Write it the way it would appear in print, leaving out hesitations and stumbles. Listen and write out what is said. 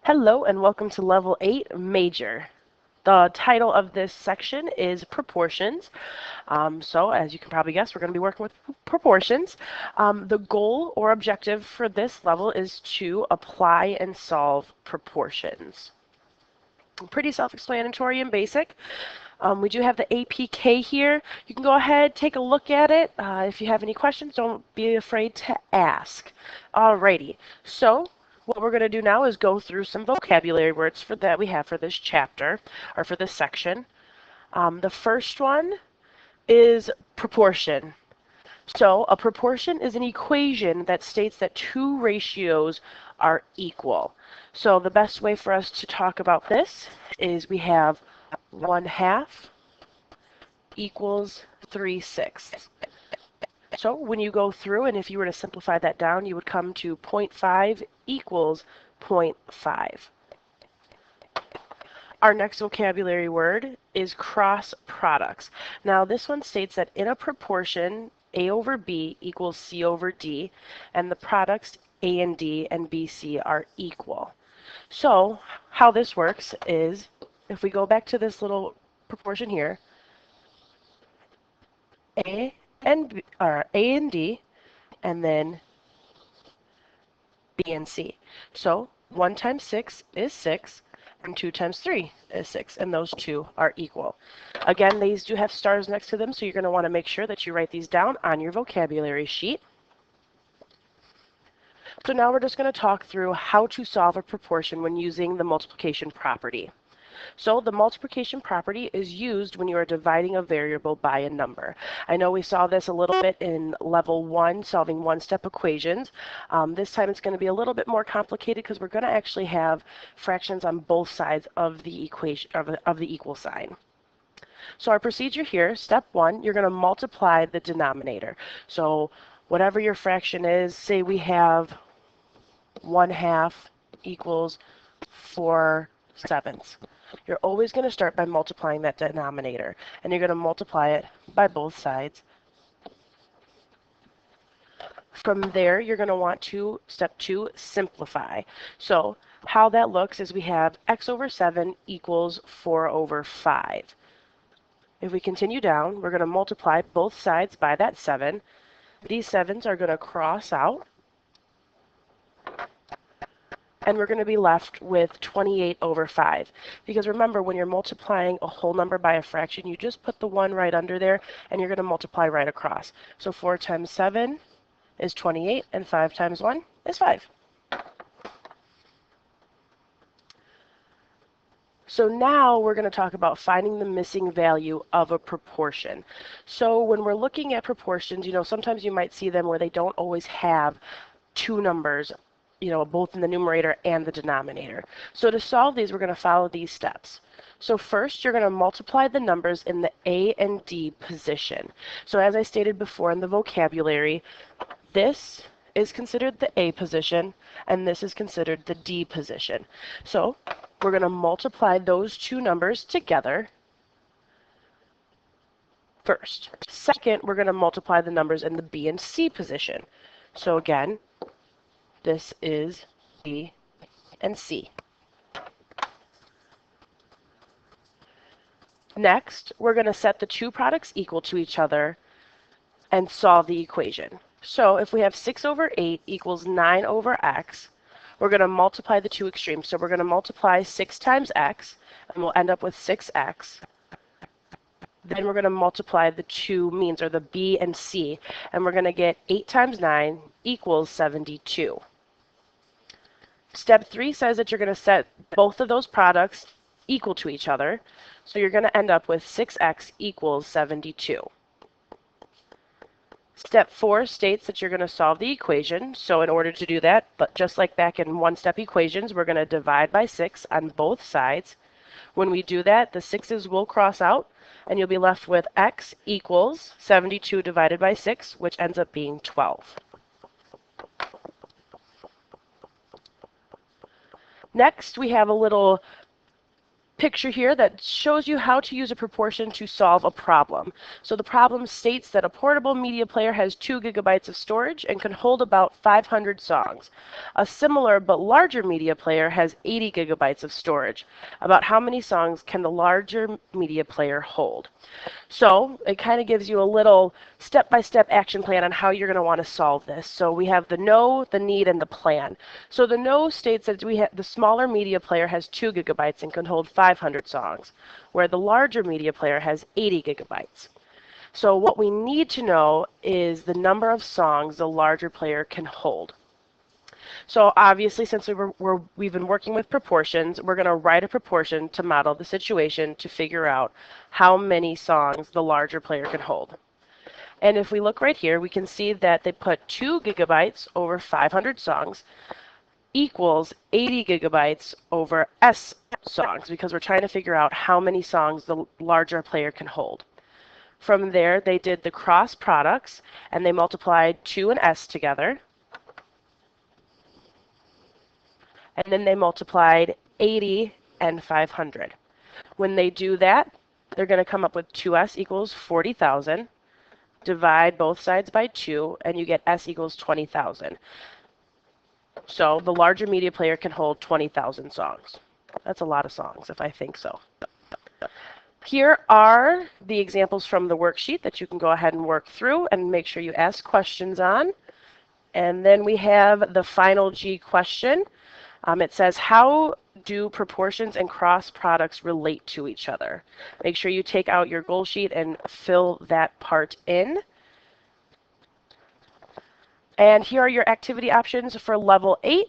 Hello and welcome to Level 8 Major. The title of this section is Proportions. So as you can probably guess, we're going to be working with proportions. The goal or objective for this level is to apply and solve proportions. Pretty self-explanatory and basic. We do have the APK here. You can go ahead, take a look at it. If you have any questions, don't be afraid to ask. Alrighty, so what we're going to do now is go through some vocabulary words that we have for this chapter, or for this section. The first one is proportion. So a proportion is an equation that states that two ratios are equal. So the best way for us to talk about this is we have 1/2 equals 3/6. So when you go through, and if you were to simplify that down, you would come to 0.5 equals 0.5. Our next vocabulary word is cross products. Now this one states that in a proportion, A over B equals C over D, and the products A and D and BC are equal. So how this works is, if we go back to this little proportion here, A and D, and then B and C. So 1 times 6 is 6, and 2 times 3 is 6, and those two are equal. Again, these do have stars next to them, so you're going to want to make sure that you write these down on your vocabulary sheet. So now we're just going to talk through how to solve a proportion when using the multiplication property. So the multiplication property is used when you are dividing a variable by a number. I know we saw this a little bit in level 1, solving one-step equations. This time it's going to be a little bit more complicated because we're going to actually have fractions on both sides of the equation of the equal sign. So our procedure here, step 1, you're going to multiply the denominator. So whatever your fraction is, say we have 1/2 equals 4/7. You're always going to start by multiplying that denominator, and you're going to multiply it by both sides. From there, you're going to want to, step 2, simplify. So how that looks is we have x over 7 equals 4 over 5. If we continue down, we're going to multiply both sides by that 7. These 7s are going to cross out, and we're going to be left with 28 over 5. Because remember, when you're multiplying a whole number by a fraction, you just put the 1 right under there, and you're going to multiply right across. So 4 times 7 is 28, and 5 times 1 is 5. So now we're going to talk about finding the missing value of a proportion. So when we're looking at proportions, sometimes you might see them where they don't always have two numbers, both in the numerator and the denominator. So to solve these, we're going to follow these steps. So first, you're going to multiply the numbers in the A and D position. So as I stated before in the vocabulary, this is considered the A position, and this is considered the D position. So we're going to multiply those two numbers together first. Second, we're going to multiply the numbers in the B and C position. So again, this is B and C. Next, we're going to set the two products equal to each other and solve the equation. So if we have 6 over 8 equals 9 over x, we're going to multiply the two extremes. So we're going to multiply 6 times x, and we'll end up with 6x. Then we're going to multiply the two means, or the b and c, and we're going to get 8 times 9 equals 72. Step 3 says that you're going to set both of those products equal to each other. So you're going to end up with 6x equals 72. Step 4 states that you're going to solve the equation. So in order to do that, but just like back in one-step equations, we're going to divide by 6 on both sides. When we do that, the 6's will cross out, and you'll be left with x equals 72 divided by 6, which ends up being 12. Next, we have a little picture here that shows you how to use a proportion to solve a problem. So the problem states that a portable media player has 2 gigabytes of storage and can hold about 500 songs. A similar but larger media player has 80 gigabytes of storage. About how many songs can the larger media player hold? So it kind of gives you a little step-by-step action plan on how you're going to want to solve this. So we have the know, the need, and the plan. So the know states that the smaller media player has 2 gigabytes and can hold 500 songs, where the larger media player has 80 gigabytes. So what we need to know is the number of songs the larger player can hold. So obviously, since we've been working with proportions, we're going to write a proportion to model the situation to figure out how many songs the larger player can hold. And if we look right here, we can see that they put 2 gigabytes over 500 songs equals 80 gigabytes over S songs, because we're trying to figure out how many songs the larger player can hold. From there, they did the cross products, and they multiplied 2 and S together. And then they multiplied 80 and 500. When they do that, they're going to come up with 2S equals 40,000. Divide both sides by 2, and you get S equals 20,000. So the larger media player can hold 20,000 songs. That's a lot of songs, if I think so. Here are the examples from the worksheet that you can go ahead and work through and make sure you ask questions on. And then we have the final G question. It says, how do proportions and cross products relate to each other? Make sure you take out your goal sheet and fill that part in. And here are your activity options for level 8.